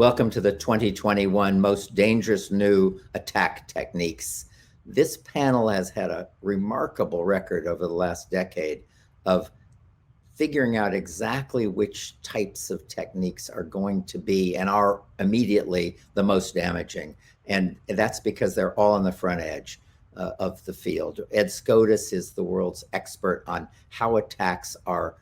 Welcome to the 2021 Most Dangerous New Attack Techniques. This panel has had a remarkable record over the last decade of figuring out exactly which types of techniques are going to be and are immediately the most damaging. And that's because they're all on the front edge of the field. Ed Scotus is the world's expert on how attacks are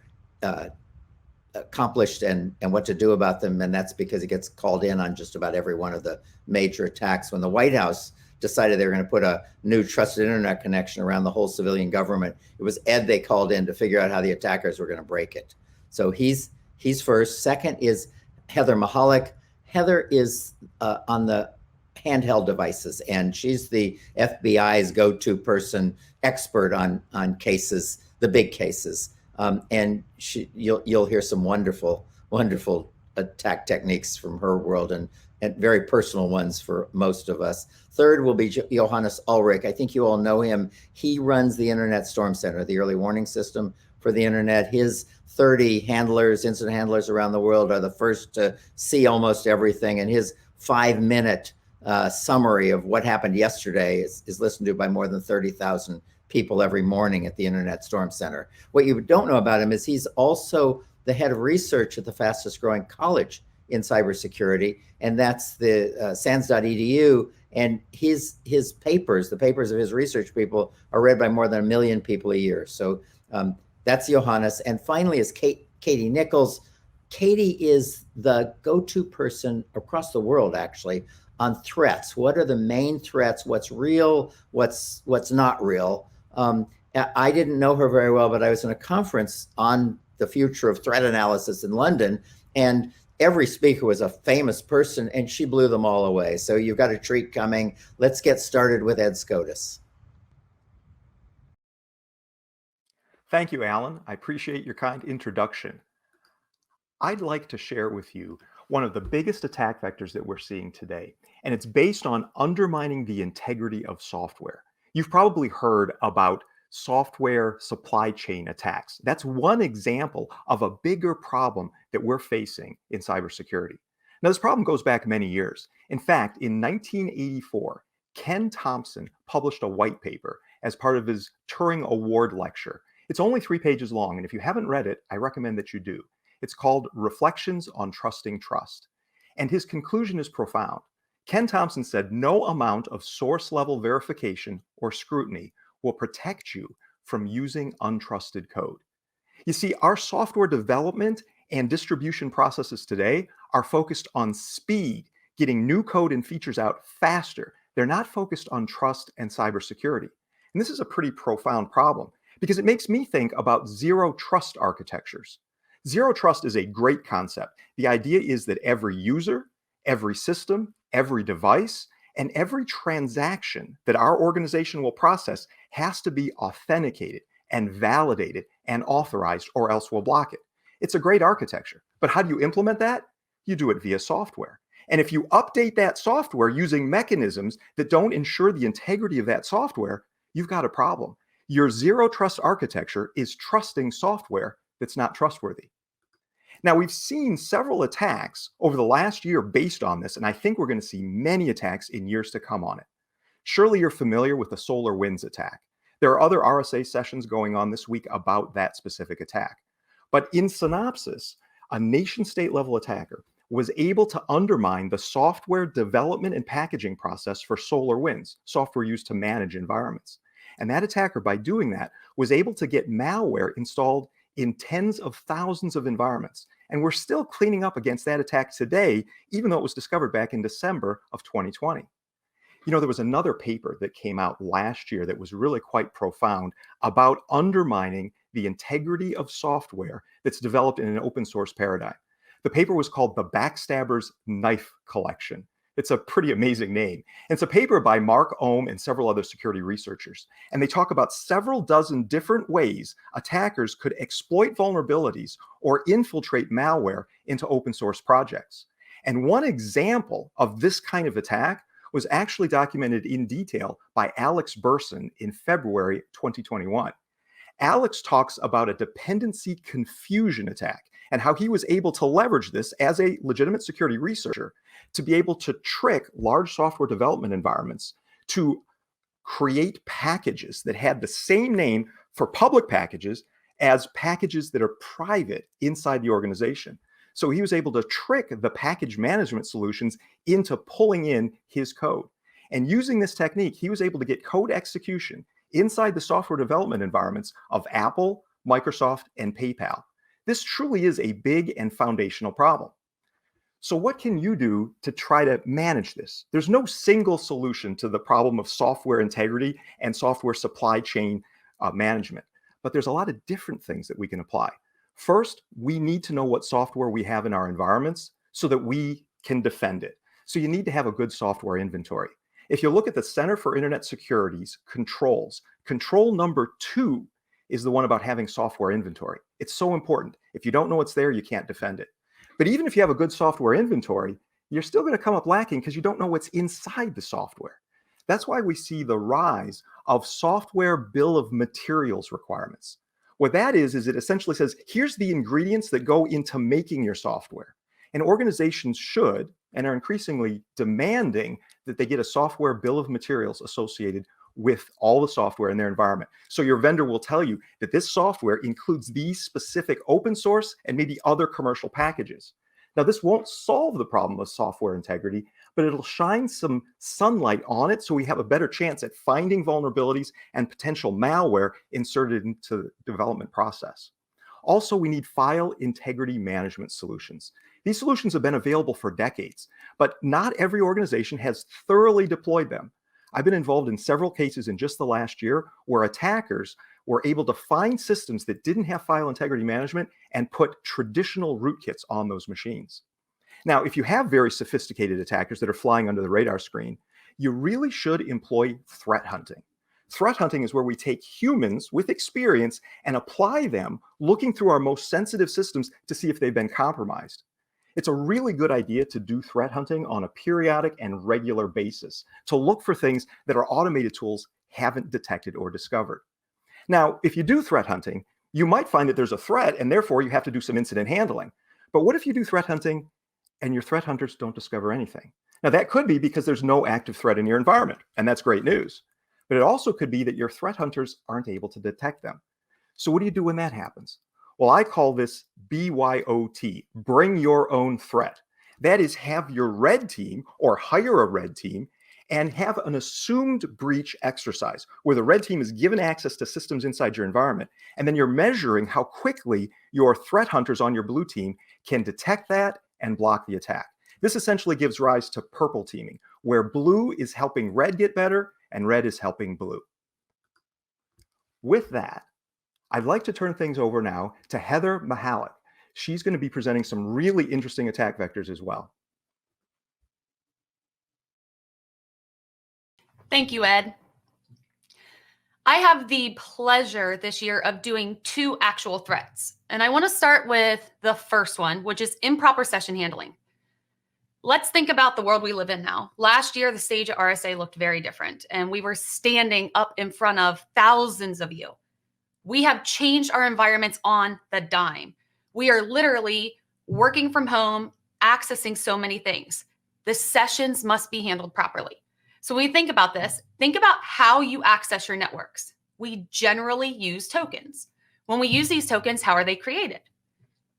accomplished and what to do about them. And that's because he gets called in on just about every one of the major attacks. When the White House decided they were going to put a new trusted internet connection around the whole civilian government, it was Ed they called in to figure out how the attackers were going to break it. So he's first. Second is Heather Mahalik. Heather is on the handheld devices, and she's the FBI's go-to person, expert on cases, the big cases. And you'll hear some wonderful attack techniques from her world, and very personal ones for most of us. Third will be Johannes Ulrich. I think you all know him. He runs the Internet Storm Center, the early warning system for the internet. His 30 handlers, incident handlers around the world, are the first to see almost everything, and his 5-minute summary of what happened yesterday is listened to by more than 30,000 people every morning at the Internet Storm Center. What you don't know about him is he's also the head of research at the fastest growing college in cybersecurity, and that's the SANS.edu. And his papers, the papers of his research people, are read by more than 1 million people a year. So that's Johannes. And finally is Katie Nichols. Katie is the go-to person across the world, actually, on threats. What are the main threats? What's real? What's not real? I didn't know her very well, but I was in a conference on the future of threat analysis in London, and every speaker was a famous person, and she blew them all away. So you've got a treat coming. Let's get started with Ed Scotus. Thank you, Alan. I appreciate your kind introduction. I'd like to share with you one of the biggest attack vectors that we're seeing today, and it's based on undermining the integrity of software. You've probably heard about software supply chain attacks. That's one example of a bigger problem that we're facing in cybersecurity. Now, this problem goes back many years. In fact, in 1984, Ken Thompson published a white paper as part of his Turing Award lecture. It's only 3 pages long, and if you haven't read it, I recommend that you do. It's called Reflections on Trusting Trust. And his conclusion is profound. Ken Thompson said no amount of source-level verification or scrutiny will protect you from using untrusted code. You see, our software development and distribution processes today are focused on speed, getting new code and features out faster. They're not focused on trust and cybersecurity. And this is a pretty profound problem because it makes me think about zero trust architectures. Zero trust is a great concept. The idea is that every user, every system, every device, and every transaction that our organization will process has to be authenticated and validated and authorized, or else we'll block it. It's a great architecture. But how do you implement that? You do it via software. And if you update that software using mechanisms that don't ensure the integrity of that software, you've got a problem. Your zero trust architecture is trusting software that's not trustworthy. Now, we've seen several attacks over the last year based on this, and I think we're going to see many attacks in years to come on it. Surely you're familiar with the SolarWinds attack. There are other RSA sessions going on this week about that specific attack. But in synopsis, a nation-state level attacker was able to undermine the software development and packaging process for SolarWinds, software used to manage environments. And that attacker, by doing that, was able to get malware installed in tens of thousands of environments. And we're still cleaning up against that attack today, even though it was discovered back in December of 2020. You know, there was another paper that came out last year that was really quite profound about undermining the integrity of software that's developed in an open source paradigm. The paper was called The Backstabber's Knife Collection. It's a pretty amazing name. And it's a paper by Mark Ohm and several other security researchers. And they talk about several dozen different ways attackers could exploit vulnerabilities or infiltrate malware into open source projects. And one example of this kind of attack was actually documented in detail by Alex Burson in February 2021. Alex talks about a dependency confusion attack and how he was able to leverage this as a legitimate security researcher to be able to trick large software development environments to create packages that had the same name for public packages as packages that are private inside the organization. So he was able to trick the package management solutions into pulling in his code. And using this technique, he was able to get code execution inside the software development environments of Apple, Microsoft, and PayPal. This truly is a big and foundational problem. So what can you do to try to manage this? There's no single solution to the problem of software integrity and software supply chain management, but there's a lot of different things that we can apply. First, we need to know what software we have in our environments so that we can defend it. So you need to have a good software inventory. If you look at the Center for Internet Security's controls, control number 2 is the one about having software inventory. It's so important. If you don't know what's there, you can't defend it. But even if you have a good software inventory, you're still going to come up lacking because you don't know what's inside the software. That's why we see the rise of software bill of materials requirements. What that is it essentially says, here's the ingredients that go into making your software. And organizations should, and are increasingly demanding, that they get a software bill of materials associated with all the software in their environment. So your vendor will tell you that this software includes these specific open source and maybe other commercial packages. Now, this won't solve the problem of software integrity, but it'll shine some sunlight on it so we have a better chance at finding vulnerabilities and potential malware inserted into the development process. Also, we need file integrity management solutions. These solutions have been available for decades, but not every organization has thoroughly deployed them. I've been involved in several cases in just the last year where attackers were able to find systems that didn't have file integrity management and put traditional rootkits on those machines. Now, if you have very sophisticated attackers that are flying under the radar screen, you really should employ threat hunting. Threat hunting is where we take humans with experience and apply them looking through our most sensitive systems to see if they've been compromised. It's a really good idea to do threat hunting on a periodic and regular basis to look for things that our automated tools haven't detected or discovered. Now, if you do threat hunting, you might find that there's a threat and therefore you have to do some incident handling. But what if you do threat hunting and your threat hunters don't discover anything? Now, that could be because there's no active threat in your environment, and that's great news. But it also could be that your threat hunters aren't able to detect them. So what do you do when that happens? Well, I call this BYOT, bring your own threat. That is, have your red team or hire a red team and have an assumed breach exercise where the red team is given access to systems inside your environment. And then you're measuring how quickly your threat hunters on your blue team can detect that and block the attack. This essentially gives rise to purple teaming, where blue is helping red get better and red is helping blue. With that, I'd like to turn things over now to Heather Mihalik. She's going to be presenting some really interesting attack vectors as well. Thank you, Ed. I have the pleasure this year of doing 2 actual threats. And I want to start with the first one, which is improper session handling. Let's think about the world we live in now. Last year, the stage at RSA looked very different, and we were standing up in front of thousands of you. We have changed our environments on the dime. We are literally working from home, accessing so many things. The sessions must be handled properly. So when we think about this, think about how you access your networks. We generally use tokens. When we use these tokens, how are they created?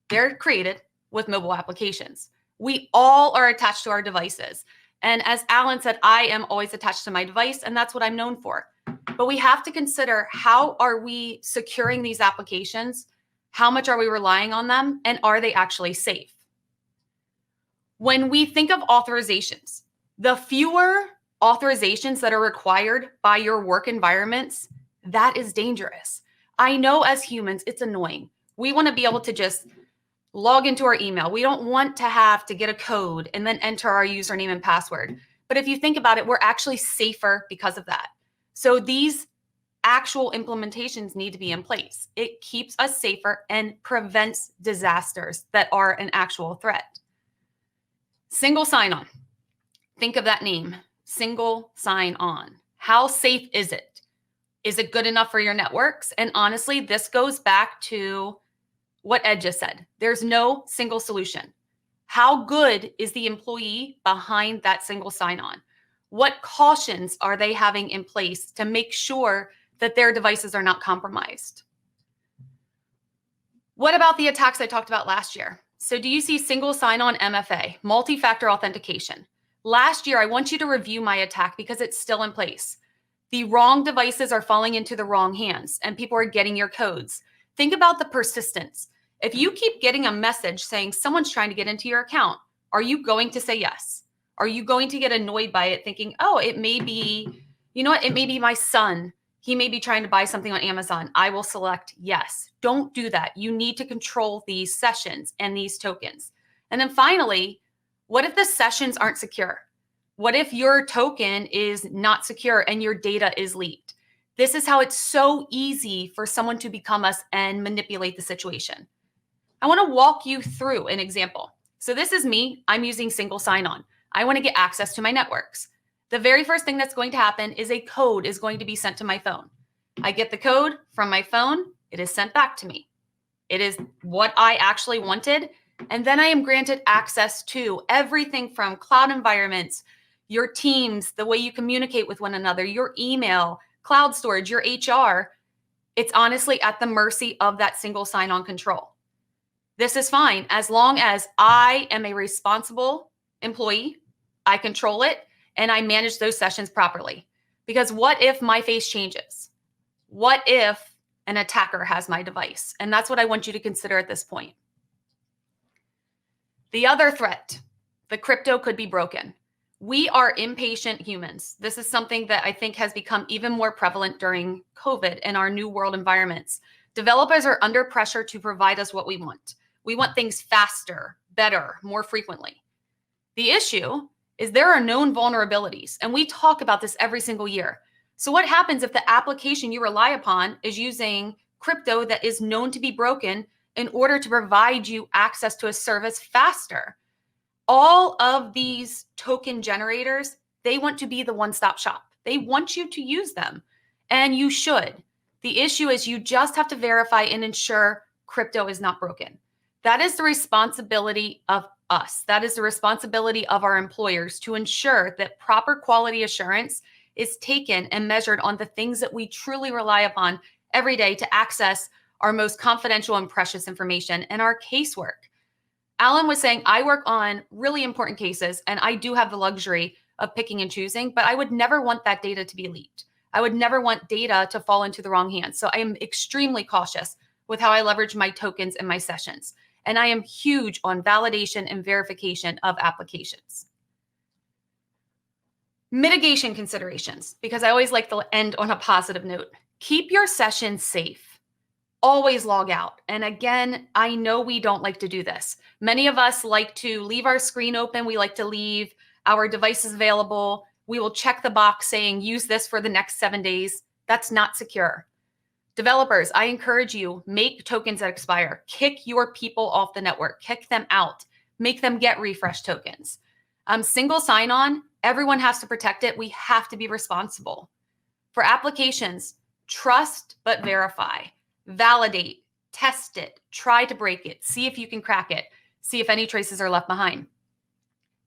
They're created with mobile applications. We all are attached to our devices. And as Alan said, I am always attached to my device, and that's what I'm known for. But we have to consider, how are we securing these applications? How much are we relying on them? And are they actually safe? When we think of authorizations, the fewer authorizations that are required by your work environments, that is dangerous. I know as humans, it's annoying. We want to be able to just log into our email. We don't want to have to get a code and then enter our username and password. But if you think about it, we're actually safer because of that. So these actual implementations need to be in place. It keeps us safer and prevents disasters that are an actual threat. Single sign-on. Think of that name, single sign-on. How safe is it? Is it good enough for your networks? And honestly, this goes back to what Ed just said. There's no single solution. How good is the employee behind that single sign-on? What cautions are they having in place to make sure that their devices are not compromised? What about the attacks I talked about last year? So do you see single sign-on MFA, multi-factor authentication? Last year, I want you to review my attack because it's still in place. The wrong devices are falling into the wrong hands and people are getting your codes. Think about the persistence. If you keep getting a message saying someone's trying to get into your account, are you going to say yes? Are you going to get annoyed by it thinking, oh, it may be, you know what, it may be my son. He may be trying to buy something on Amazon. I will select yes. Don't do that. You need to control these sessions and these tokens. And then finally, what if the sessions aren't secure? What if your token is not secure and your data is leaked? This is how it's so easy for someone to become us and manipulate the situation. I want to walk you through an example. So this is me. I'm using single sign-on. I want to get access to my networks. The very first thing that's going to happen is a code is going to be sent to my phone. I get the code from my phone. It is sent back to me. It is what I actually wanted. And then I am granted access to everything from cloud environments, your teams, the way you communicate with one another, your email, cloud storage, your HR. It's honestly at the mercy of that single sign-on control. This is fine as long as I am a responsible employee, I control it, and I manage those sessions properly. Because what if my face changes? What if an attacker has my device? And that's what I want you to consider at this point. The other threat, the crypto could be broken. We are impatient humans. This is something that I think has become even more prevalent during COVID and our new world environments. Developers are under pressure to provide us what we want. We want things faster, better, more frequently. The issue is there are known vulnerabilities, and we talk about this every single year. So what happens if the application you rely upon is using crypto that is known to be broken in order to provide you access to a service faster? All of these token generators, they want to be the one-stop shop. They want you to use them, and you should. The issue is you just have to verify and ensure crypto is not broken. That is the responsibility of us. That is the responsibility of our employers to ensure that proper quality assurance is taken and measured on the things that we truly rely upon every day to access our most confidential and precious information and our casework. Alan was saying, I work on really important cases and I do have the luxury of picking and choosing, but I would never want that data to be leaked. I would never want data to fall into the wrong hands. So I am extremely cautious with how I leverage my tokens and my sessions. And I am huge on validation and verification of applications. Mitigation considerations, because I always like to end on a positive note. Keep your sessions safe. Always log out. And again, I know we don't like to do this. Many of us like to leave our screen open. We like to leave our devices available. We will check the box saying, use this for the next 7 days. That's not secure. Developers, I encourage you, make tokens that expire. Kick your people off the network. Kick them out. Make them get refresh tokens. Single sign-on, everyone has to protect it. We have to be responsible. For applications, trust but verify. Validate, test it, try to break it, see if you can crack it, see if any traces are left behind.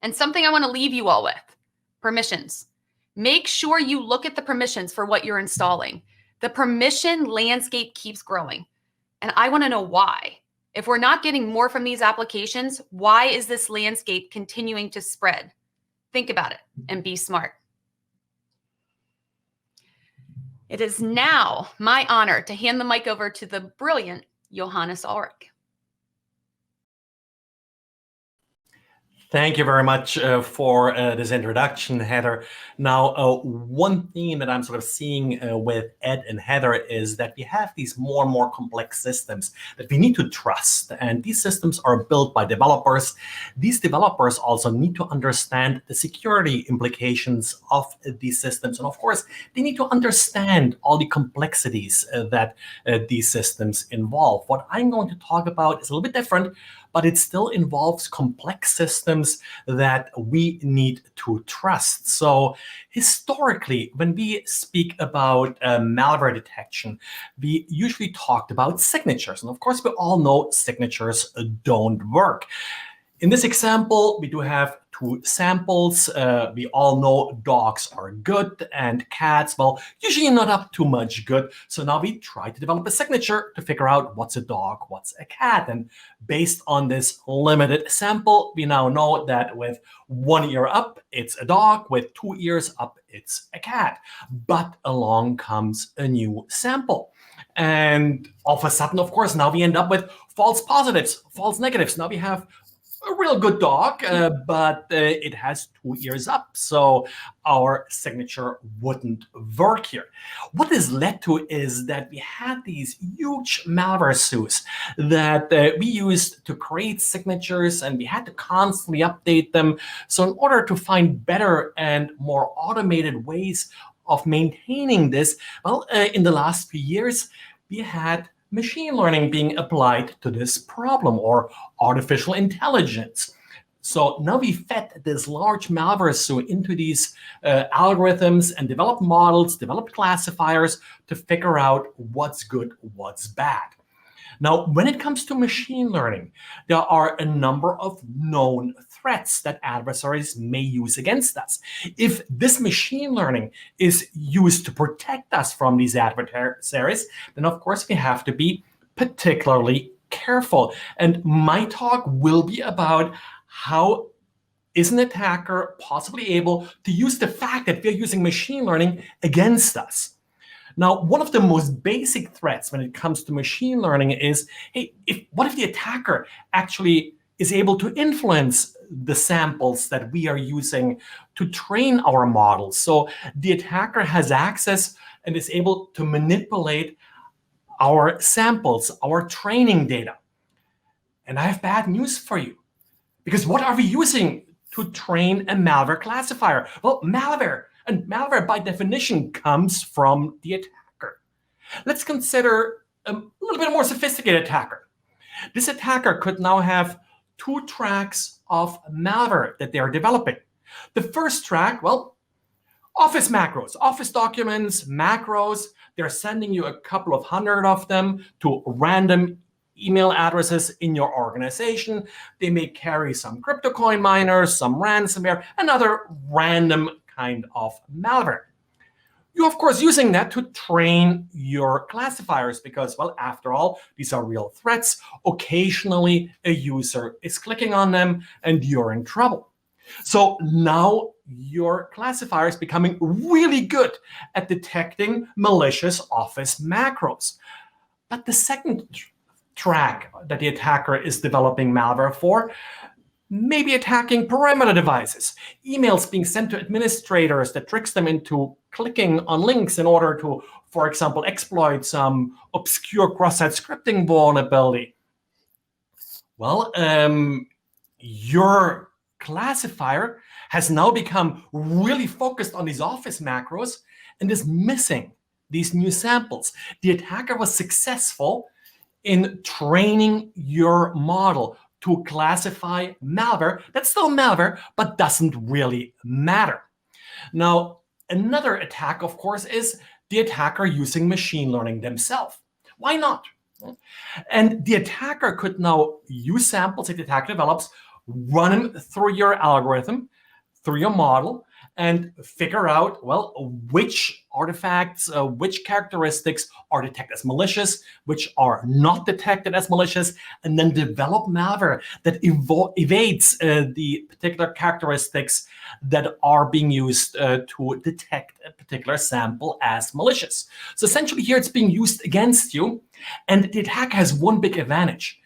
And something I want to leave you all with, permissions. Make sure you look at the permissions for what you're installing. The permission landscape keeps growing. And I want to know why. If we're not getting more from these applications, why is this landscape continuing to spread? Think about it and be smart. It is now my honor to hand the mic over to the brilliant Johannes Ulrich. Thank you very much for this introduction, Heather. Now, one theme that I'm sort of seeing with Ed and Heather is that we have these more and more complex systems that we need to trust. And these systems are built by developers. These developers also need to understand the security implications of these systems. And of course, they need to understand all the complexities that these systems involve. What I'm going to talk about is a little bit different, but it still involves complex systems that we need to trust. So historically, when we speak about malware detection, we usually talked about signatures. And of course, we all know signatures don't work. In this example, we do have two samples. We all know dogs are good and cats, well, usually not up too much good. So now we try to develop a signature to figure out what's a dog, what's a cat. And based on this limited sample, we now know that with 1 ear up, it's a dog. With 2 ears up, it's a cat. But along comes a new sample. And all of a sudden, of course, now we end up with false positives, false negatives. Now we have a real good dog, but it has 2 ears up, so our signature wouldn't work here. What this led to is that we had these huge malware suits that we used to create signatures, and we had to constantly update them. So in order to find better and more automated ways of maintaining this, well, in the last few years, we had machine learning being applied to this problem, or artificial intelligence. So now we fed this large malware suite into these algorithms and developed models, developed classifiers to figure out what's good, what's bad. Now, when it comes to machine learning, there are a number of known threats that adversaries may use against us. If this machine learning is used to protect us from these adversaries, then of course we have to be particularly careful. And my talk will be about how is an attacker possibly able to use the fact that we're using machine learning against us. Now, one of the most basic threats when it comes to machine learning is, hey, what if the attacker actually is able to influence the samples that we are using to train our models? So the attacker has access and is able to manipulate our samples, our training data. And I have bad news for you, because what are we using to train a malware classifier? Well, malware. And malware, by definition, comes from the attacker. Let's consider a little bit more sophisticated attacker. This attacker could now have 2 tracks of malware that they are developing. The first track, well, Office macros, Office documents, macros. They're sending you a couple of hundred of them to random email addresses in your organization. They may carry some crypto coin miners, some ransomware, and other random kind of malware. You're, of course, using that to train your classifiers because, well, after all, these are real threats. Occasionally, a user is clicking on them and you're in trouble. So now your classifier is becoming really good at detecting malicious Office macros. But the second track that the attacker is developing malware for may be attacking perimeter devices, emails being sent to administrators that tricks them into clicking on links in order to, for example, exploit some obscure cross-site scripting vulnerability. Well, your classifier has now become really focused on these Office macros and is missing these new samples. The attacker was successful in training your model to classify malware. That's still malware, but doesn't really matter. Now, another attack, of course, is the attacker using machine learning themselves. Why not? And the attacker could now use samples that the attacker develops, run them through your algorithm, through your model, and figure out, well, which artifacts, which characteristics are detected as malicious, which are not detected as malicious, and then develop malware that evades the particular characteristics that are being used to detect a particular sample as malicious. So essentially here it's being used against you, and the attacker has one big advantage.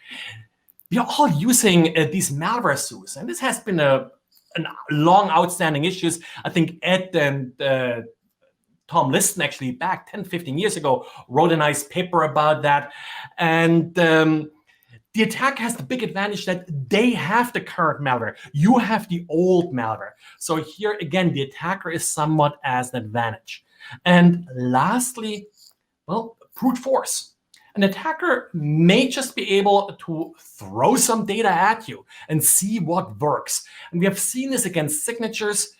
We are all using these malware suits, and this has been a long outstanding issues. I think Ed and Tom Liston actually back 10, 15 years ago wrote a nice paper about that. And the attack has the big advantage that they have the current malware. You have the old malware. So here again, the attacker is somewhat as an advantage. And lastly, well, brute force. An attacker may just be able to throw some data at you and see what works. And we have seen this against signatures.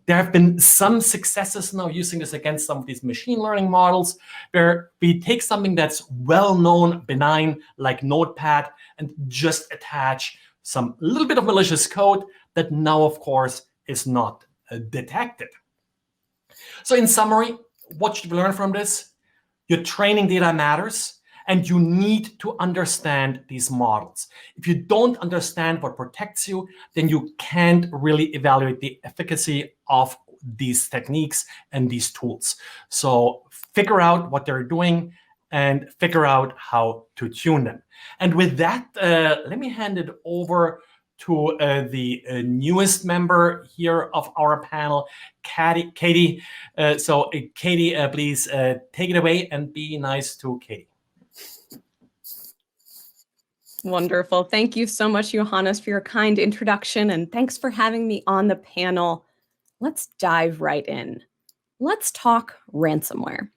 There have been some successes now using this against some of these machine learning models, where we take something that's well-known, benign, like Notepad, and just attach some little bit of malicious code that now, of course, is not detected. So in summary, what should we learn from this? Your training data matters, and you need to understand these models. If you don't understand what protects you, then you can't really evaluate the efficacy of these techniques and these tools. So figure out what they're doing and figure out how to tune them. And with that, let me hand it over to the newest member here of our panel, Katie. Katie, please take it away and be nice to Katie. Wonderful. Thank you so much, Johannes, for your kind introduction, and thanks for having me on the panel. Let's dive right in. Let's talk ransomware.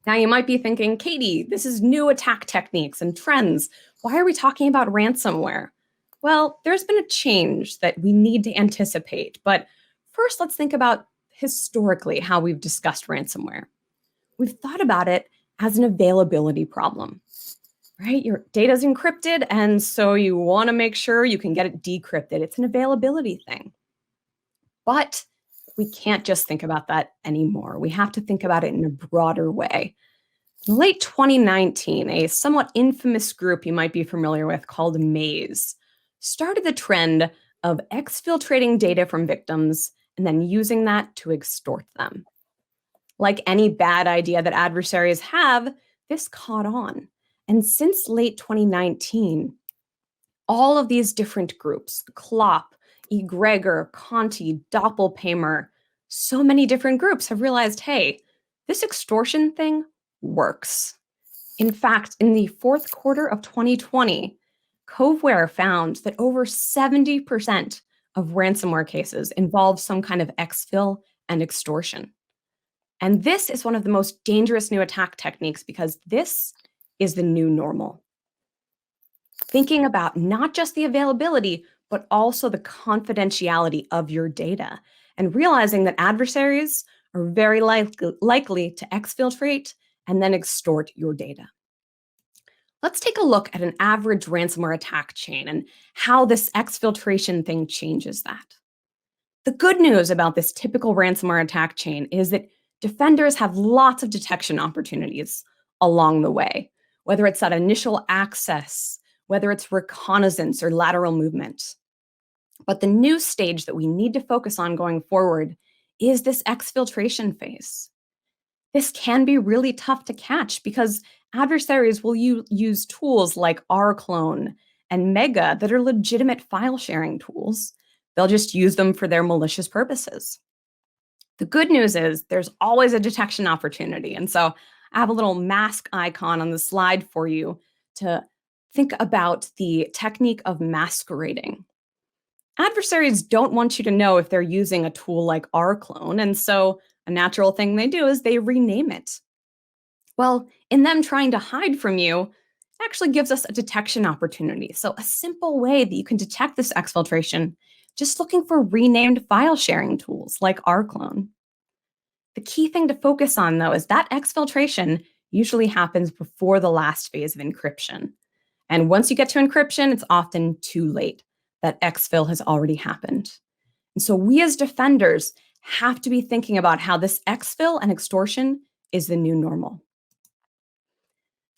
Now, you might be thinking, Katie, this is new attack techniques and trends. Why are we talking about ransomware? Well, there's been a change that we need to anticipate. But first, let's think about historically how we've discussed ransomware. We've thought about it as an availability problem, right? Your data's encrypted, and so you want to make sure you can get it decrypted. It's an availability thing. But we can't just think about that anymore. We have to think about it in a broader way. In late 2019, a somewhat infamous group you might be familiar with called Maze started the trend of exfiltrating data from victims and then using that to extort them. Like any bad idea that adversaries have, this caught on. And since late 2019, all of these different groups, Clop, Egregor, Conti, Doppelpaymer, so many different groups have realized, hey, this extortion thing works. In fact, in the fourth quarter of 2020, Coveware found that over 70% of ransomware cases involve some kind of exfil and extortion. And this is one of the most dangerous new attack techniques because this is the new normal. Thinking about not just the availability, but also the confidentiality of your data, and realizing that adversaries are very likely to exfiltrate and then extort your data. Let's take a look at an average ransomware attack chain and how this exfiltration thing changes that. The good news about this typical ransomware attack chain is that defenders have lots of detection opportunities along the way, whether it's that initial access, whether it's reconnaissance or lateral movement. But the new stage that we need to focus on going forward is this exfiltration phase. This can be really tough to catch because adversaries will use tools like rclone and Mega that are legitimate file sharing tools. They'll just use them for their malicious purposes. The good news is there's always a detection opportunity. And so I have a little mask icon on the slide for you to think about the technique of masquerading. Adversaries don't want you to know if they're using a tool like rclone, and so a natural thing they do is they rename it. Well, in them trying to hide from you, it actually gives us a detection opportunity. So a simple way that you can detect this exfiltration, just looking for renamed file sharing tools like rclone. The key thing to focus on, though, is that exfiltration usually happens before the last phase of encryption. And once you get to encryption, it's often too late. That exfil has already happened. And so we as defenders have to be thinking about how this exfil and extortion is the new normal.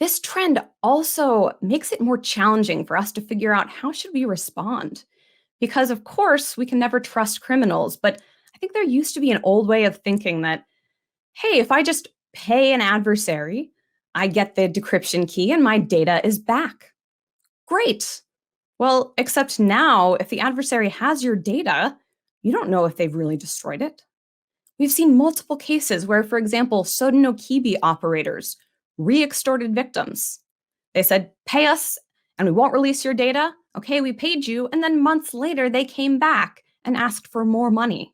This trend also makes it more challenging for us to figure out how should we respond. Because of course, we can never trust criminals, but I think there used to be an old way of thinking that, hey, if I just pay an adversary, I get the decryption key and my data is back. Great. Well, except now, if the adversary has your data, you don't know if they've really destroyed it. We've seen multiple cases where, for example, Sodinokibi operators re-extorted victims. They said, pay us and we won't release your data. Okay, we paid you. And then months later, they came back and asked for more money.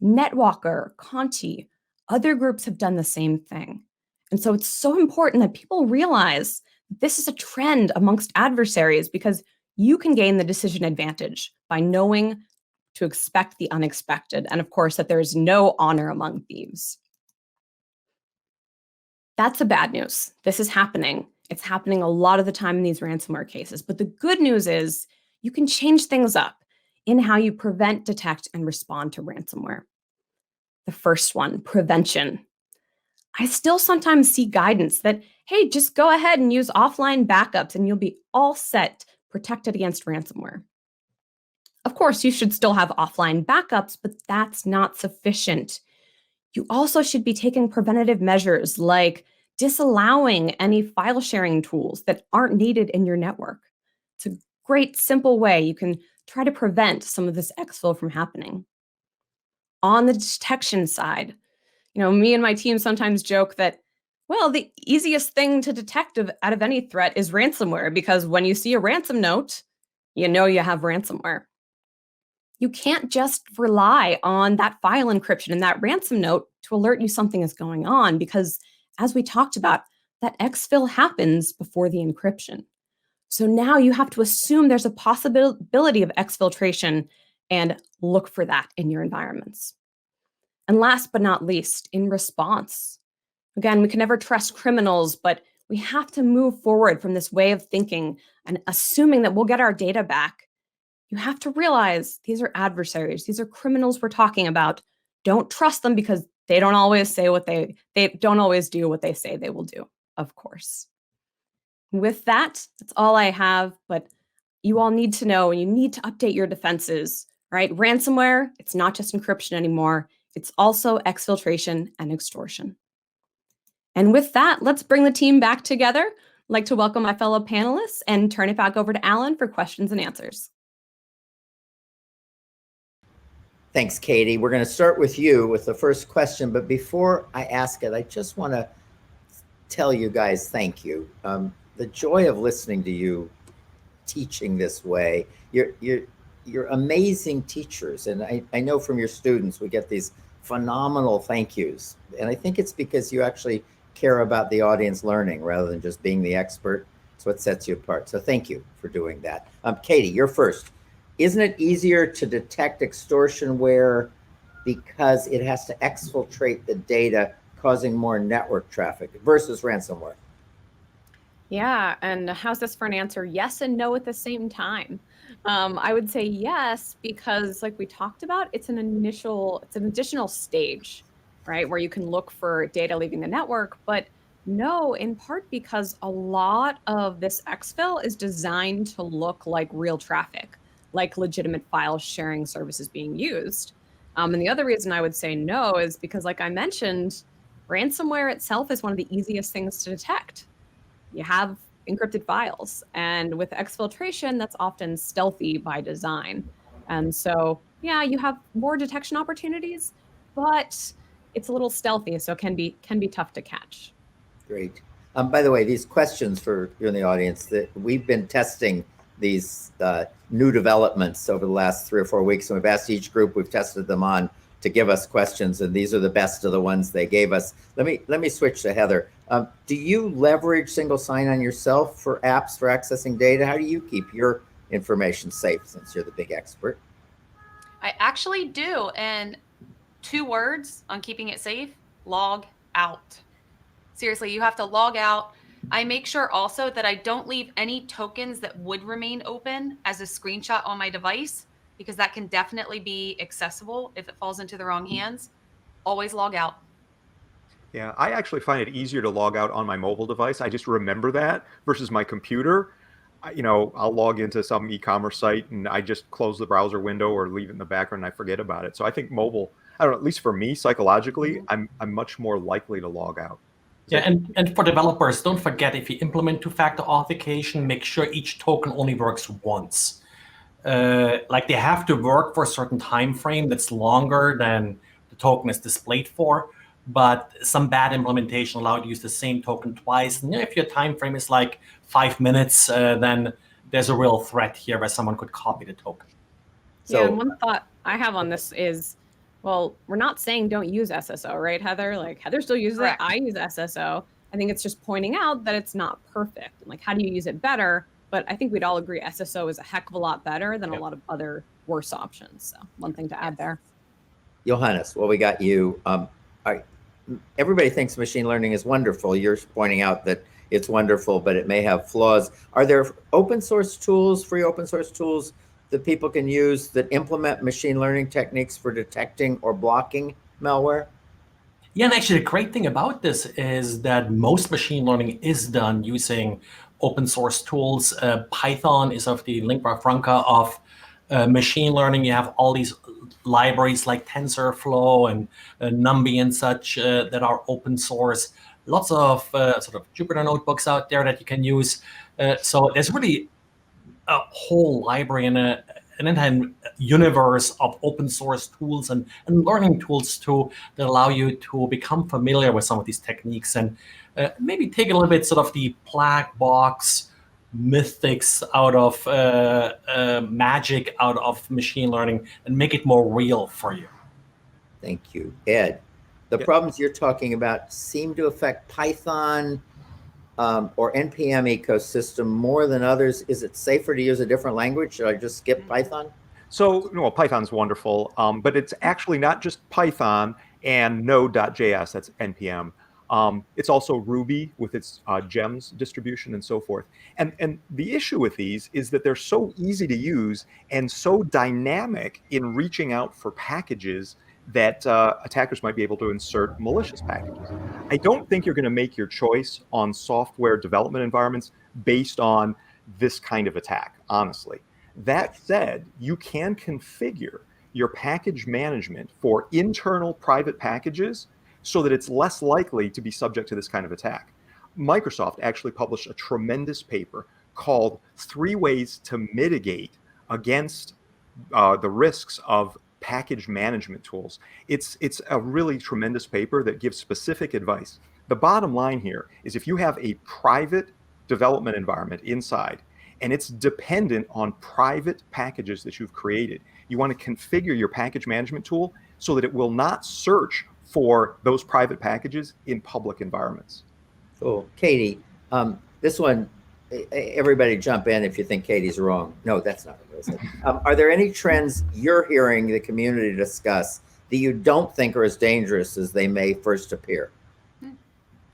Netwalker, Conti, other groups have done the same thing. And so it's so important that people realize this is a trend amongst adversaries because you can gain the decision advantage by knowing to expect the unexpected, and of course, that there's no honor among thieves. That's the bad news. This is happening. It's happening a lot of the time in these ransomware cases. But the good news is you can change things up in how you prevent, detect, and respond to ransomware. The first one, prevention. I still sometimes see guidance that, hey, just go ahead and use offline backups and you'll be all set, protected against ransomware. Of course, you should still have offline backups, but that's not sufficient. You also should be taking preventative measures like disallowing any file sharing tools that aren't needed in your network. It's a great, simple way you can try to prevent some of this exfil from happening. On the detection side, me and my team sometimes joke that, well, the easiest thing to detect out of any threat is ransomware, because when you see a ransom note, you know you have ransomware. You can't just rely on that file encryption and that ransom note to alert you something is going on, because as we talked about, that exfil happens before the encryption. So now you have to assume there's a possibility of exfiltration and look for that in your environments. And last but not least, in response. Again, we can never trust criminals, but we have to move forward from this way of thinking and assuming that we'll get our data back. You have to realize these are adversaries. These are criminals we're talking about. Don't trust them because they don't always say they don't always do what they say they will do, of course. With that, that's all I have, but you all need to know, and you need to update your defenses, right? Ransomware, it's not just encryption anymore. It's also exfiltration and extortion. And with that, let's bring the team back together. I'd like to welcome my fellow panelists and turn it back over to Alan for questions and answers. Thanks, Katie. We're going to start with you with the first question, but before I ask it, I just want to tell you guys thank you. The joy of listening to you teaching this way. You're amazing teachers, and I know from your students we get these phenomenal thank yous, and I think it's because you actually care about the audience learning rather than just being the expert. It's what sets you apart. So thank you for doing that. Katie, you're first. Isn't it easier to detect extortionware because it has to exfiltrate the data, causing more network traffic versus ransomware? Yeah, and how's this for an answer? Yes and no at the same time. I would say yes, because like we talked about, it's an additional stage, right? Where you can look for data leaving the network, but no, in part because a lot of this exfil is designed to look like real traffic, like legitimate file sharing services being used. And the other reason I would say no is because, like I mentioned, ransomware itself is one of the easiest things to detect. You have encrypted files, and with exfiltration, that's often stealthy by design. And so, yeah, you have more detection opportunities, but it's a little stealthy, so it can be tough to catch. Great. By the way, these questions for you in the audience, that we've been testing these new developments over the last 3 or 4 weeks, and we've asked each group we've tested them on to give us questions, and these are the best of the ones they gave us. Let me switch to Heather. Do you leverage single sign-on yourself for apps for accessing data? How do you keep your information safe, since you're the big expert? I actually do. And 2 words on keeping it safe: log out. Seriously, you have to log out. I make sure also that I don't leave any tokens that would remain open as a screenshot on my device, because that can definitely be accessible if it falls into the wrong hands. Always log out. Yeah, I actually find it easier to log out on my mobile device. I just remember that versus my computer. I'll log into some e-commerce site and I just close the browser window or leave it in the background and I forget about it. So I think mobile, I don't know, at least for me, psychologically, I'm much more likely to log out. Yeah, and for developers, don't forget, if you implement two-factor authentication, make sure each token only works once. Like, they have to work for a certain time frame that's longer than the token is displayed for, but some bad implementation allow you to use the same token twice. And if your time frame is like 5 minutes, then there's a real threat here where someone could copy the token. So, yeah, and one thought I have on this is, well, we're not saying don't use SSO, right, Heather? Like, Heather still uses it. I use SSO. I think it's just pointing out that it's not perfect. And like, how do you use it better? But I think we'd all agree SSO is a heck of a lot better than a lot of other worse options. So one thing to add there. Johannes, well, we got you. Everybody thinks machine learning is wonderful. You're pointing out that it's wonderful, but it may have flaws. Are there open source tools, free open source tools that people can use that implement machine learning techniques for detecting or blocking malware? Yeah, and actually, the great thing about this is that most machine learning is done using open source tools. Python is of the lingua franca of machine learning. You have all these libraries like TensorFlow and NumPy and such that are open source. Lots of sort of Jupyter notebooks out there that you can use. So there's really a whole library and an entire universe of open source tools and learning tools too that allow you to become familiar with some of these techniques and maybe take a little bit sort of the black box mythics out of magic out of machine learning and make it more real for you. Thank you. Ed, the problems you're talking about seem to affect Python or NPM ecosystem more than others. Is it safer to use a different language? Should I just skip Python? So, well, Python's wonderful, but it's actually not just Python and Node.js, that's NPM. It's also Ruby with its GEMS distribution and so forth. And the issue with these is that they're so easy to use and so dynamic in reaching out for packages that attackers might be able to insert malicious packages. I don't think you're going to make your choice on software development environments based on this kind of attack, honestly. That said, you can configure your package management for internal private packages so that it's less likely to be subject to this kind of attack. Microsoft actually published a tremendous paper called 3 Ways to Mitigate Against the Risks of Package Management Tools. It's a really tremendous paper that gives specific advice. The bottom line here is if you have a private development environment inside and it's dependent on private packages that you've created, you want to configure your package management tool so that it will not search for those private packages in public environments. Cool. Katie, this one, everybody jump in if you think Katie's wrong. No, that's not what I said. Are there any trends you're hearing the community discuss that you don't think are as dangerous as they may first appear?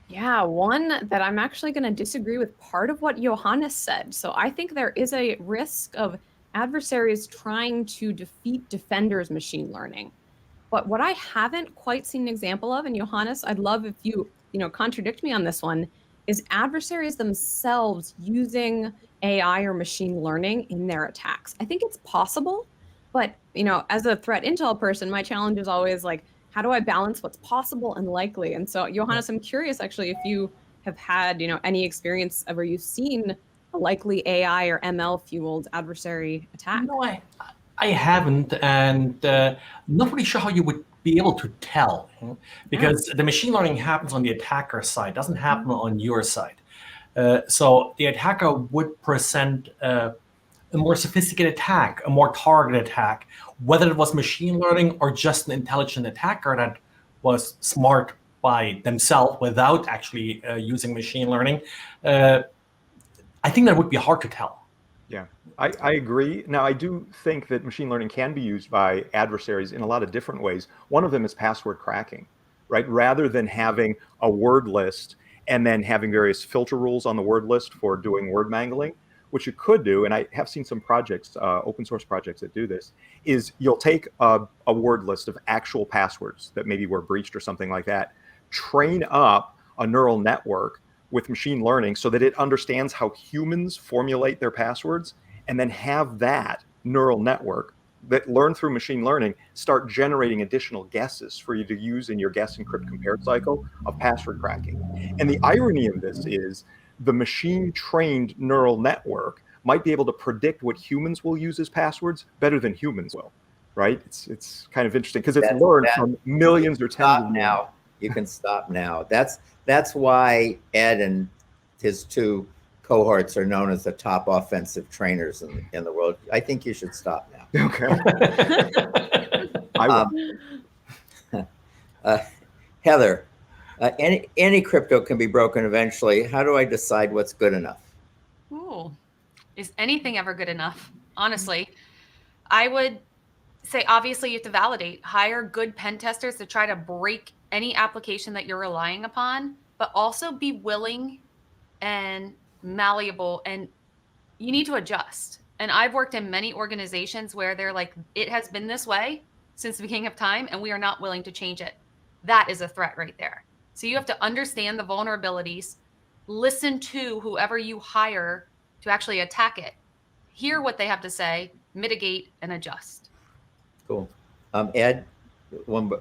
Yeah, one that I'm actually going to disagree with part of what Johannes said. So I think there is a risk of adversaries trying to defeat defenders' machine learning. But what I haven't quite seen an example of, and Johannes, I'd love if you contradict me on this one, is adversaries themselves using AI or machine learning in their attacks. I think it's possible, but as a threat intel person, my challenge is always like, how do I balance what's possible and likely? And so, Johannes, I'm curious actually if you have had any experience where you've seen a likely AI or ML fueled adversary attack. No, I haven't, and not really sure how you would be able to tell, because the machine learning happens on the attacker side, doesn't happen on your side. So the attacker would present a more sophisticated attack, a more targeted attack, whether it was machine learning or just an intelligent attacker that was smart by themselves without actually using machine learning. I think that would be hard to tell. Yeah, I agree. Now, I do think that machine learning can be used by adversaries in a lot of different ways. One of them is password cracking, right? Rather than having a word list and then having various filter rules on the word list for doing word mangling, what you could do, and I have seen some projects, open source projects that do this, is you'll take a word list of actual passwords that maybe were breached or something like that, train up a neural network with machine learning so that it understands how humans formulate their passwords, and then have that neural network that learn through machine learning start generating additional guesses for you to use in your guess encrypt compare cycle of password cracking. And the irony of this is the machine trained neural network might be able to predict what humans will use as passwords better than humans will, right? It's kind of interesting because it's learned from millions or tens of now. You can stop now. That's why Ed and his 2 cohorts are known as the top offensive trainers in the world. I think you should stop now. Okay. I will. Heather, any crypto can be broken eventually. How do I decide what's good enough? Ooh, is anything ever good enough? Honestly, I would say obviously you have to validate. Hire good pen testers to try to break any application that you're relying upon, but also be willing and malleable, and you need to adjust. And I've worked in many organizations where they're like, it has been this way since the beginning of time, and we are not willing to change it. That is a threat right there. So you have to understand the vulnerabilities, listen to whoever you hire to actually attack it, hear what they have to say, mitigate, and adjust. Cool. Ed,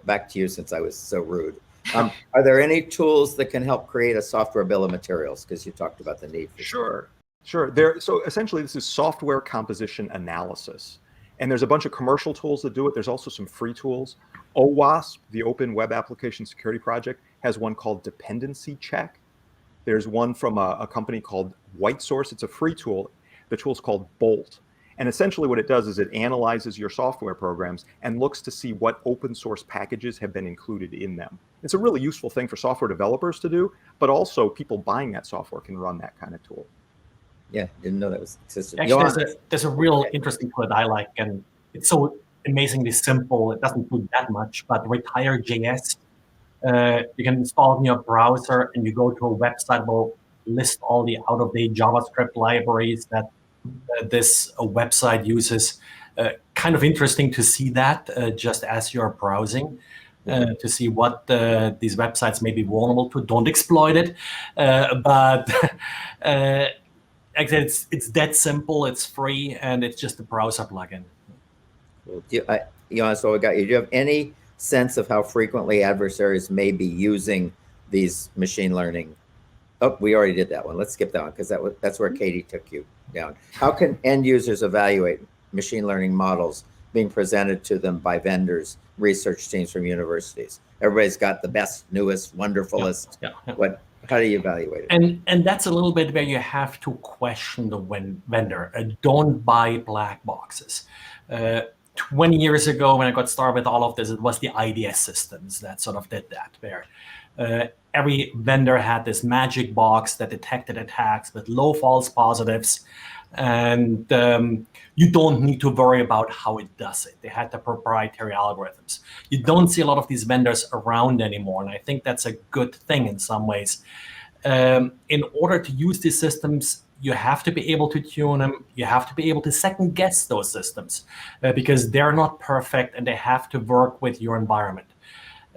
back to you since I was so rude. Are there any tools that can help create a software bill of materials? Because you talked about the need for Sure. So essentially, this is software composition analysis. And there's a bunch of commercial tools that do it. There's also some free tools. OWASP, the Open Web Application Security Project, has one called Dependency Check. There's one from a company called WhiteSource. It's a free tool. The tool's called Bolt. And essentially what it does is it analyzes your software programs and looks to see what open source packages have been included in them. It's a really useful thing for software developers to do, but also people buying that software can run that kind of tool. Yeah, didn't know that was existed. Actually, there's a real interesting tool that I like, and it's so amazingly simple. It doesn't do that much, but Retire.js, you can install it in your browser, and you go to a website that will list all the out-of-date JavaScript libraries that this website uses. Kind of interesting to see that just as you're browsing. To see what these websites may be vulnerable to. Don't exploit it, but actually, it's that simple. It's free, and it's just a browser plugin. Well, so I got you. Do you have any sense of how frequently adversaries may be using these machine learning? Oh, we already did that one. Let's skip that one because that's where Katie took you down. How can end users evaluate machine learning models being presented to them by vendors, research teams from universities? Everybody's got the best, newest, wonderfulest. Yeah. How do you evaluate it? And that's a little bit where you have to question the vendor. Don't buy black boxes. 20 years ago, when I got started with all of this, it was the IDS systems that sort of did that, where every vendor had this magic box that detected attacks with low false positives. And you don't need to worry about how it does it. They had the proprietary algorithms. You don't see a lot of these vendors around anymore, and I think that's a good thing in some ways. In order to use these systems, you have to be able to tune them. You have to be able to second guess those systems because they're not perfect and they have to work with your environment.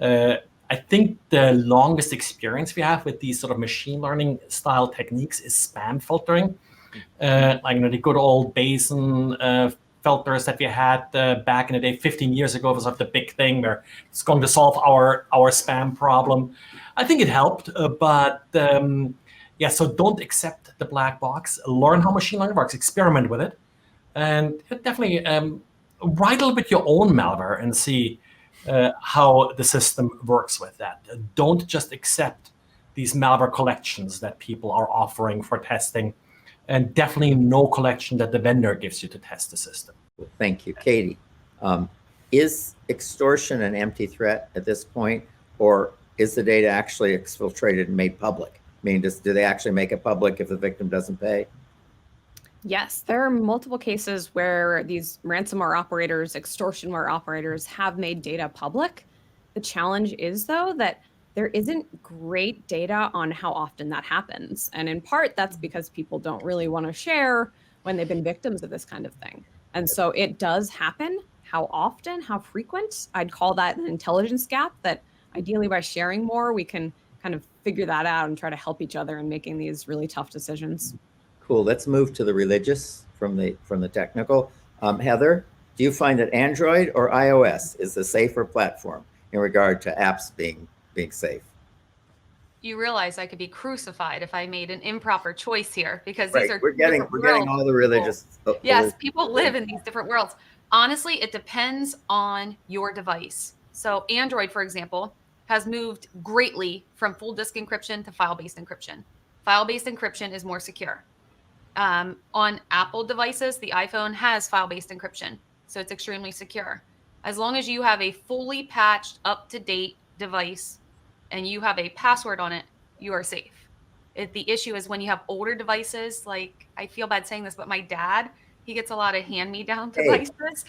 I think the longest experience we have with these sort of machine learning style techniques is spam filtering. The good old Bayesian filters that we had back in the day, 15 years ago, was sort of the big thing where it's going to solve our spam problem. I think it helped, so don't accept the black box. Learn how machine learning works, experiment with it, and definitely write a little bit your own malware and see how the system works with that. Don't just accept these malware collections that people are offering for testing. And definitely no collection that the vendor gives you to test the system. Thank you. Katie, is extortion an empty threat at this point, or is the data actually exfiltrated and made public? I mean, do they actually make it public if the victim doesn't pay? Yes, there are multiple cases where these ransomware operators, extortionware operators have made data public. The challenge is, though, that there isn't great data on how often that happens. And in part, that's because people don't really want to share when they've been victims of this kind of thing. And so it does happen. How often, how frequent? I'd call that an intelligence gap that ideally by sharing more, we can kind of figure that out and try to help each other in making these really tough decisions. Cool. Let's move to the religious from the technical. Heather, do you find that Android or iOS is the safer platform in regard to apps being safe? You realize I could be crucified if I made an improper choice here because Right. these are We're getting all the religious. Yes, people live in these different worlds. Honestly, it depends on your device. So Android, for example, has moved greatly from full disk encryption to file-based encryption. File-based encryption is more secure. On Apple devices, the iPhone has file-based encryption, so it's extremely secure. As long as you have a fully patched, up-to-date device and you have a password on it, you are safe. The issue is when you have older devices, like I feel bad saying this, but my dad He gets a lot of hand-me-down Hey. devices.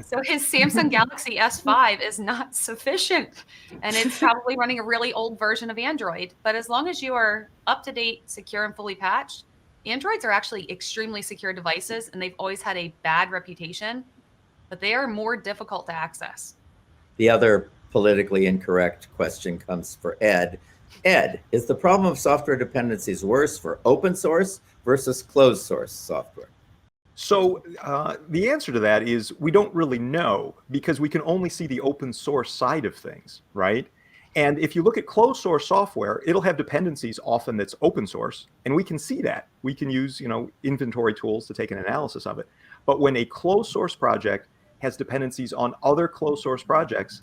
So his Samsung Galaxy S5 is not sufficient. And it's probably running a really old version of Android. But as long as you are up to date, secure, and fully patched, Androids are actually extremely secure devices, and they've always had a bad reputation, but they are more difficult to access. The other politically incorrect question comes for Ed. Ed, is the problem of software dependencies worse for open source versus closed source software? So the answer to that is we don't really know, because we can only see the open source side of things, right? And if you look at closed source software, it'll have dependencies often that's open source, and we can see that. We can use, inventory tools to take an analysis of it. But when a closed source project has dependencies on other closed source projects,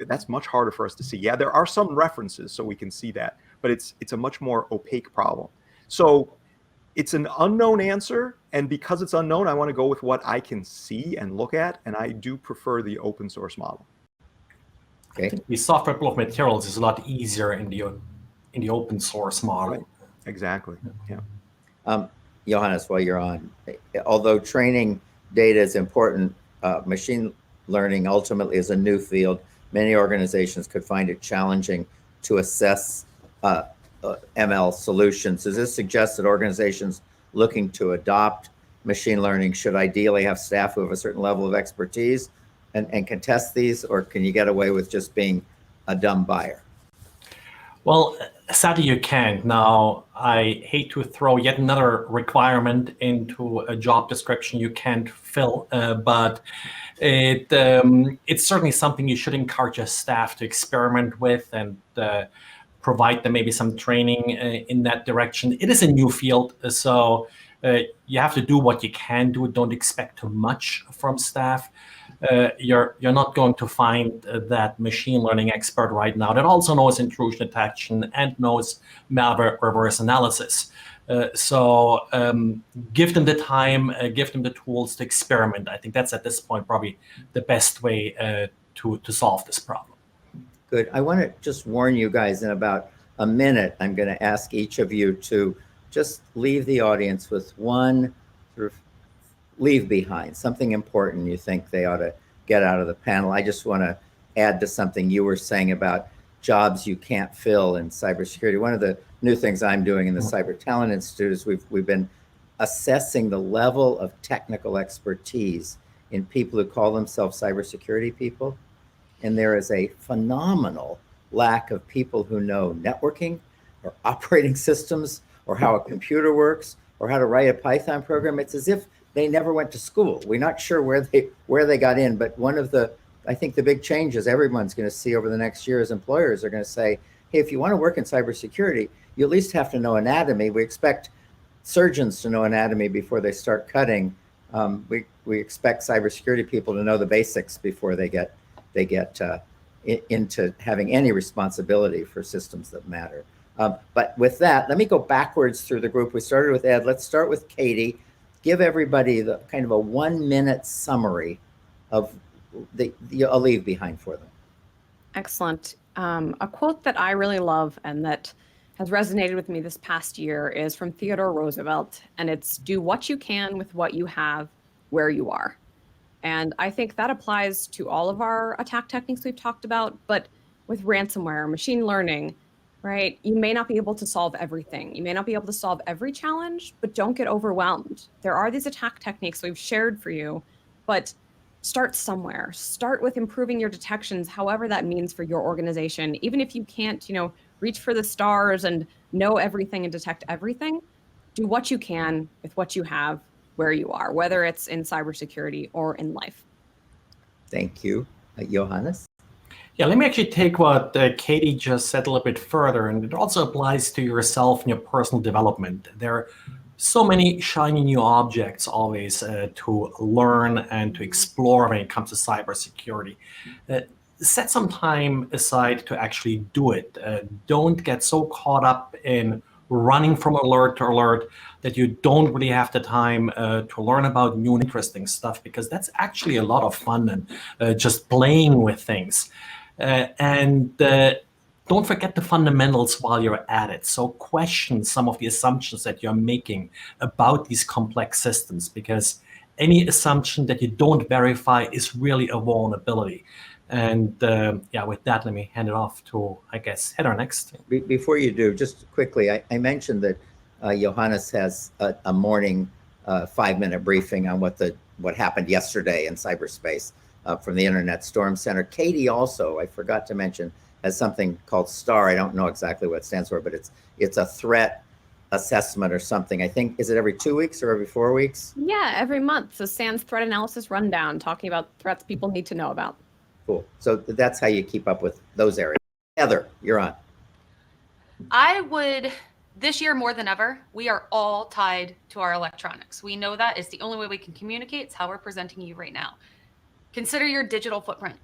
that's much harder for us to see. Yeah, there are some references, so we can see that, but it's a much more opaque problem. So it's an unknown answer, and because it's unknown, I want to go with what I can see and look at, and I do prefer the open source model. Okay. The software bill of materials is a lot easier in the open source model. Right. Exactly. Yeah. Johannes, while you're on, although training data is important, machine learning ultimately is a new field. Many organizations could find it challenging to assess ML solutions. Does this suggest that organizations looking to adopt machine learning should ideally have staff who have a certain level of expertise and can test these, or can you get away with just being a dumb buyer? Well, sadly you can't. Now, I hate to throw yet another requirement into a job description you can't fill, but it's certainly something you should encourage your staff to experiment with and provide them maybe some training in that direction. It is a new field, so you have to do what you can do. Don't expect too much from staff. You're not going to find that machine learning expert right now that also knows intrusion detection and knows malware reverse analysis. So give them the time, give them the tools to experiment. I think that's at this point probably the best way to solve this problem. Good. I want to just warn you guys, in about a minute, I'm going to ask each of you to just leave the audience with one sort of leave behind, something important you think they ought to get out of the panel. I just want to add to something you were saying about jobs you can't fill in cybersecurity. One of the new things I'm doing in the Cyber Talent Institute is we've been assessing the level of technical expertise in people who call themselves cybersecurity people. And there is a phenomenal lack of people who know networking or operating systems or how a computer works or how to write a Python program. It's as if they never went to school. We're not sure where they got in, but one of the, I think the big changes everyone's going to see over the next year is employers are going to say, hey, if you want to work in cybersecurity, you at least have to know anatomy. We expect surgeons to know anatomy before they start cutting. We expect cybersecurity people to know the basics before they get into having any responsibility for systems that matter. But with that, let me go backwards through the group. We started with Ed. Let's start with Katie. Give everybody the kind of a 1-minute summary of a leave behind for them. Excellent. A quote that I really love and that has resonated with me this past year is from Theodore Roosevelt, and it's do what you can with what you have where you are. And I think that applies to all of our attack techniques we've talked about, but with ransomware, machine learning, right? You may not be able to solve everything. You may not be able to solve every challenge, but don't get overwhelmed. There are these attack techniques we've shared for you, but start somewhere. Start with improving your detections, however that means for your organization. Even if you can't, reach for the stars and know everything and detect everything, do what you can with what you have where you are, whether it's in cybersecurity or in life. Thank you. Johannes? Yeah, let me actually take what Katie just said a little bit further, and it also applies to yourself and your personal development. There are so many shiny new objects always to learn and to explore when it comes to cybersecurity. Set some time aside to actually do it. Don't get so caught up in running from alert to alert that you don't really have the time to learn about new and interesting stuff, because that's actually a lot of fun and just playing with things. And don't forget the fundamentals while you're at it. So question some of the assumptions that you're making about these complex systems, because any assumption that you don't verify is really a vulnerability. And yeah, with that, let me hand it off to, I guess, Heather next. Before you do, just quickly, I mentioned that Johannes has a morning 5-minute briefing on what happened yesterday in cyberspace from the Internet Storm Center. Katie also, I forgot to mention, has something called STAR. I don't know exactly what it stands for, but it's a threat assessment or something. I think, is it every 2 weeks or every 4 weeks? Yeah, every month. So SANS Threat Analysis Rundown, talking about threats people need to know about. Cool. So that's how you keep up with those areas. Heather, you're on. I would, this year more than ever, we are all tied to our electronics. We know that it's the only way we can communicate. It's how we're presenting you right now. Consider your digital footprint.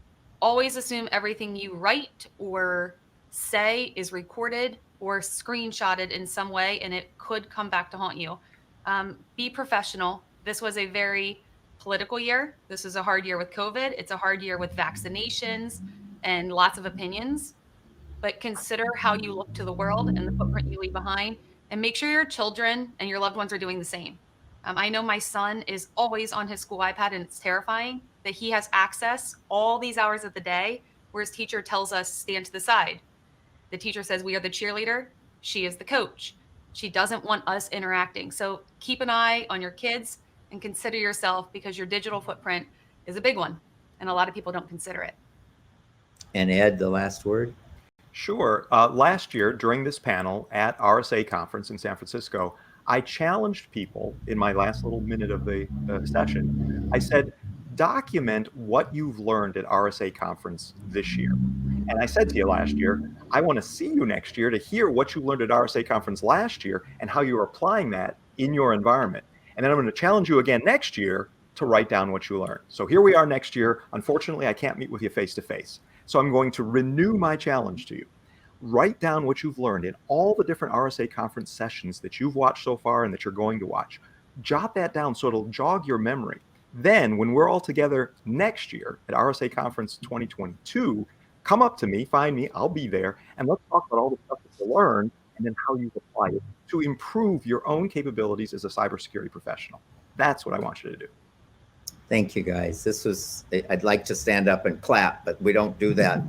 Always assume everything you write or say is recorded or screenshotted in some way, and it could come back to haunt you. Be professional. This was a very political year. This is a hard year with COVID. It's a hard year with vaccinations and lots of opinions. But consider how you look to the world and the footprint you leave behind, and make sure your children and your loved ones are doing the same. I know my son is always on his school iPad, and it's terrifying that he has access all these hours of the day where his teacher tells us stand to the side. The teacher says we are the cheerleader. She is the coach. She doesn't want us interacting. So keep an eye on your kids and consider yourself, because your digital footprint is a big one, and a lot of people don't consider it. And Ed, the last word. Sure. Last year during this panel at RSA conference in San Francisco, I challenged people in my last little minute of the session. I said, document what you've learned at RSA conference this year. And I said to you last year, I want to see you next year to hear what you learned at RSA conference last year and how you're applying that in your environment. And then I'm going to challenge you again next year to write down what you learned. So here we are next year. Unfortunately, I can't meet with you face to face. So I'm going to renew my challenge to you. Write down what you've learned in all the different RSA conference sessions that you've watched so far and that you're going to watch. Jot that down so it'll jog your memory. Then when we're all together next year at RSA Conference 2022, come up to me, find me, I'll be there, and let's talk about all the stuff that you learned and then how you apply it to improve your own capabilities as a cybersecurity professional. That's what I want you to do. Thank you, guys. This was, I'd like to stand up and clap, but we don't do that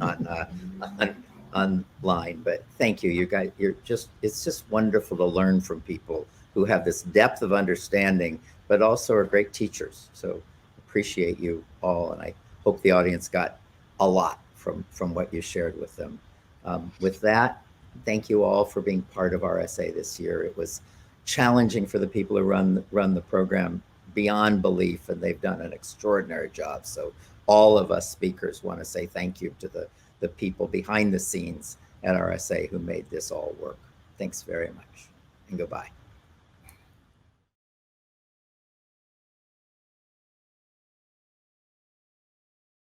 online. But thank you, you guys. It's just wonderful to learn from people who have this depth of understanding, but also are great teachers. So appreciate you all. And I hope the audience got a lot from what you shared with them. With that, thank you all for being part of RSA this year. It was challenging for the people who run the program beyond belief, and they've done an extraordinary job. So all of us speakers want to say thank you to the people behind the scenes at RSA who made this all work. Thanks very much, and goodbye.